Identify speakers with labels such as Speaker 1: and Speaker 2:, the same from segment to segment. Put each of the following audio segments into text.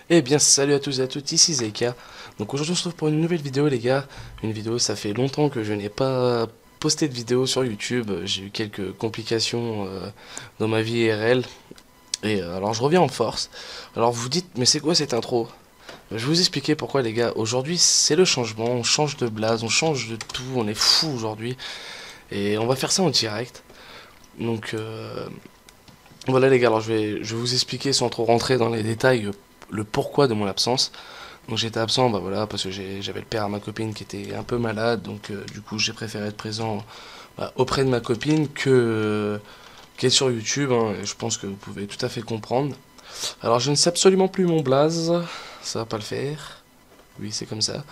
Speaker 1: Eh bien salut à tous et à toutes, ici Zeka. Donc aujourd'hui on se retrouve pour une nouvelle vidéo les gars. Une vidéo, ça fait longtemps que je n'ai pas posté de vidéo sur YouTube. J'ai eu quelques complications dans ma vie IRL. Et alors je reviens en force. Alors vous dites, mais c'est quoi cette intro? Je vais vous expliquer pourquoi les gars. Aujourd'hui c'est le changement, on change de blase, on change de tout, on est fou aujourd'hui. Et on va faire ça en direct. Donc voilà les gars, alors je vais vous expliquer sans trop rentrer dans les détails le pourquoi de mon absence. Donc j'étais absent, bah voilà, parce que j'avais le père à ma copine qui était un peu malade, donc du coup j'ai préféré être présent auprès de ma copine que qu'être sur YouTube, hein, et je pense que vous pouvez tout à fait comprendre. Alors je ne sais absolument plus mon blaze, ça va pas le faire. Oui, c'est comme ça.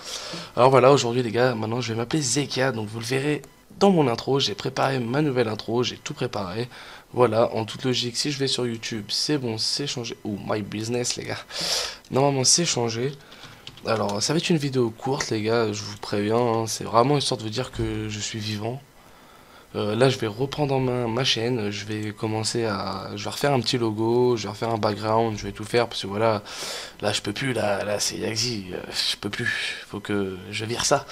Speaker 1: Alors voilà, aujourd'hui les gars, maintenant je vais m'appeler Zeka, donc vous le verrez dans mon intro, j'ai préparé ma nouvelle intro, j'ai tout préparé. Voilà, en toute logique, si je vais sur YouTube, c'est bon, c'est changé. Oh, my business les gars. Normalement c'est changé. Alors, ça va être une vidéo courte, les gars, je vous préviens, hein, c'est vraiment histoire de vous dire que je suis vivant. Là, je vais reprendre en main ma chaîne, je vais commencer à... Je vais refaire un petit logo, je vais refaire un background, je vais tout faire, parce que voilà, là, je peux plus, là c'est Yaxi, je peux plus, faut que je vire ça.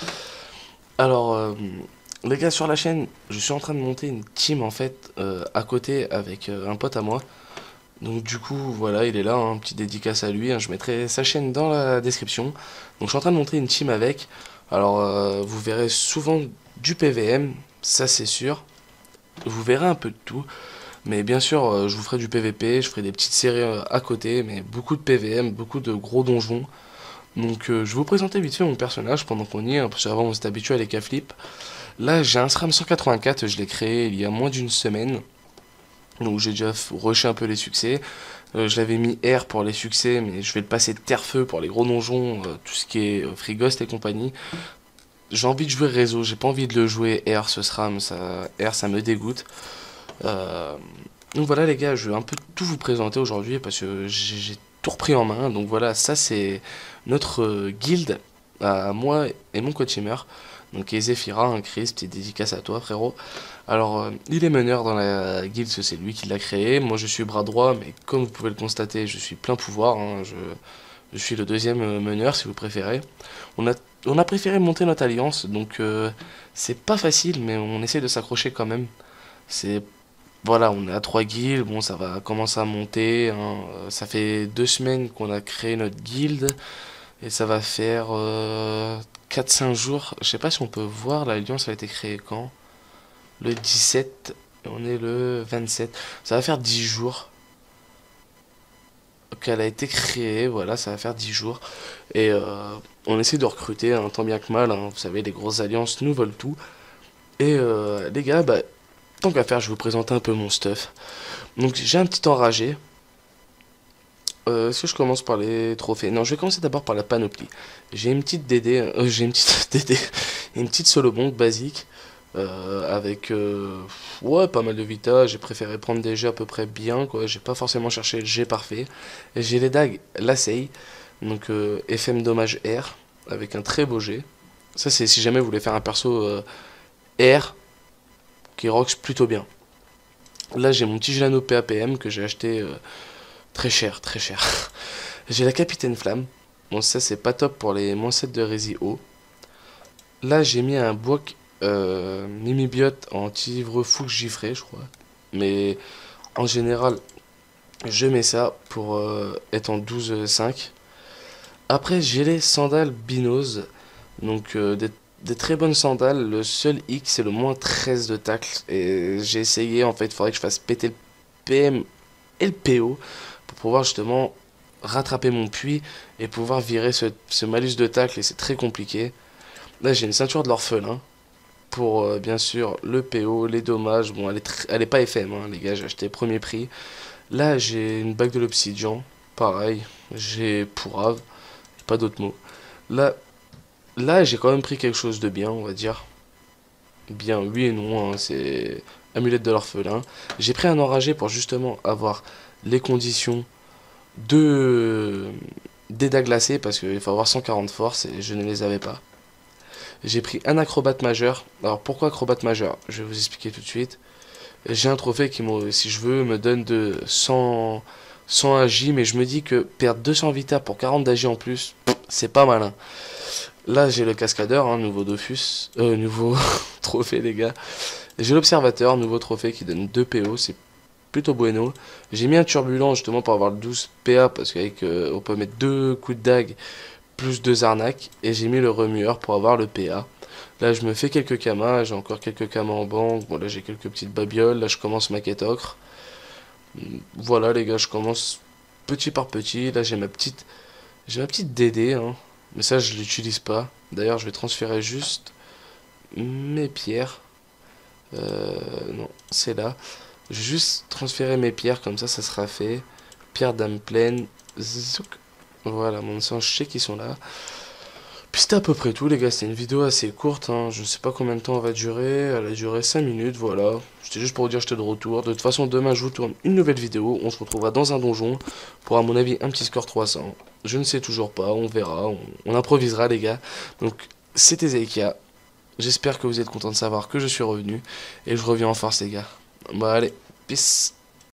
Speaker 1: Alors, les gars, sur la chaîne, je suis en train de monter une team, en fait, à côté, avec un pote à moi. Donc du coup, voilà, il est là, un petit dédicace à lui, hein, je mettrai sa chaîne dans la description. Donc je suis en train de monter une team avec. Alors vous verrez souvent du PVM, ça c'est sûr. Vous verrez un peu de tout. Mais bien sûr, je vous ferai du PVP, je ferai des petites séries à côté, mais beaucoup de PVM, beaucoup de gros donjons. Donc je vais vous présenter vite fait mon personnage pendant qu'on y est, hein, parce qu'avant on s'est habitué à les K-flip. Là j'ai un SRAM 184, je l'ai créé il y a moins d'une semaine. Donc j'ai déjà rushé un peu les succès. Je l'avais mis R pour les succès, mais je vais le passer terre-feu pour les gros donjons, tout ce qui est Free Ghost et compagnie. J'ai envie de jouer réseau, j'ai pas envie de le jouer R, ce SRAM, R ça me dégoûte. Euh, donc voilà les gars, je vais un peu tout vous présenter aujourd'hui parce que j'ai tout repris en main. Donc voilà, ça c'est notre guild à moi et mon co-teamer. Donc Ezefira, un Chris, petite dédicace à toi frérot. Alors il est meneur dans la guild, c'est lui qui l'a créé. Moi je suis bras droit, mais comme vous pouvez le constater, je suis plein pouvoir, hein. Je suis le deuxième meneur si vous préférez. On a, on a préféré monter notre alliance, donc c'est pas facile, mais on essaie de s'accrocher quand même. C'est voilà, on est à 3 guildes, bon ça va commencer à monter, hein. Ça fait 2 semaines qu'on a créé notre guilde et ça va faire 4-5 jours. Je sais pas si on peut voir, l'alliance a été créée quand? Le 17 et on est le 27. Ça va faire 10 jours qu'elle a été créée, voilà, ça va faire 10 jours. Et on essaie de recruter, un tant bien que mal, hein. Vous savez, les grosses alliances nous volent tout. Et les gars, bah, tant qu'à faire, je vais vous présenter un peu mon stuff. Donc j'ai un petit enragé. Est-ce que je commence par les trophées? Non, je vais commencer d'abord par la panoplie. J'ai une petite DD, j'ai une petite DD, une petite solo bombe basique avec ouais pas mal de vita. J'ai préféré prendre des jets à peu près bien quoi. J'ai pas forcément cherché le jet parfait. Et j'ai les dagues Lasei, donc FM dommage R avec un très beau jet. Ça c'est si jamais vous voulez faire un perso R qui rocks plutôt bien. Là j'ai mon petit Gelano PAPM que j'ai acheté très cher, très cher. J'ai la Capitaine Flamme. Bon, ça, c'est pas top pour les -7 de Rési haut. Là, j'ai mis un Boak Mimibiote anti-ivre-fou givré, je crois. Mais en général, je mets ça pour être en 12,5. Après, j'ai les sandales Binos. Donc, des très bonnes sandales. Le seul hic, c'est le -13 de tacle. Et j'ai essayé, en fait, il faudrait que je fasse péter le PM et le PO pour pouvoir justement rattraper mon puits et pouvoir virer ce malus de tacle et c'est très compliqué. Là j'ai une ceinture de l'orphelin pour bien sûr le PO, les dommages, bon elle est pas FM hein, les gars, j'ai acheté premier prix. Là j'ai une bague de l'obsidian, pareil, j'ai pourrave, pas d'autres mots. Là, là j'ai quand même pris quelque chose de bien on va dire. Bien oui et non, hein, c'est amulette de l'orphelin. J'ai pris un enragé pour justement avoir les conditions de des dagues glacées parce qu'il faut avoir 140 force et je ne les avais pas. J'ai pris un acrobate majeur. Alors pourquoi acrobate majeur? Je vais vous expliquer tout de suite. J'ai un trophée qui, si je veux, me donne de 100, 100 AJ, mais je me dis que perdre 200 Vita pour 40 d'AJ en plus, c'est pas malin. Là, j'ai le cascadeur, hein, nouveau Dofus, nouveau trophée, les gars. J'ai l'observateur, nouveau trophée qui donne 2 PO, c'est plutôt bueno. J'ai mis un turbulent justement pour avoir le 12 PA, parce qu'avec on peut mettre 2 coups de dague plus 2 arnaques. Et j'ai mis le remueur pour avoir le PA. Là, je me fais quelques kamas, j'ai encore quelques kamas en banque. Bon, là, j'ai quelques petites babioles. Là, je commence ma quête ocre. Voilà, les gars, je commence petit par petit. Là, j'ai ma petite DD, hein. Mais ça, je l'utilise pas. D'ailleurs, je vais transférer juste mes pierres. Non, c'est là. Je vais juste transférer mes pierres, comme ça sera fait. Pierre d'âme pleine. Zouk. Voilà, mon sang, je sais qu'ils sont là. Puis c'était à peu près tout, les gars. C'était une vidéo assez courte, hein. Je ne sais pas combien de temps elle va durer. Elle a duré 5 minutes, voilà. C'était juste pour vous dire que j'étais de retour. De toute façon, demain, je vous tourne une nouvelle vidéo. On se retrouvera dans un donjon pour, à mon avis, un petit score 300. Je ne sais toujours pas, on verra. On improvisera, les gars. Donc, c'était Zeikia. J'espère que vous êtes contents de savoir que je suis revenu. Et je reviens en force, les gars. Bah, allez, peace.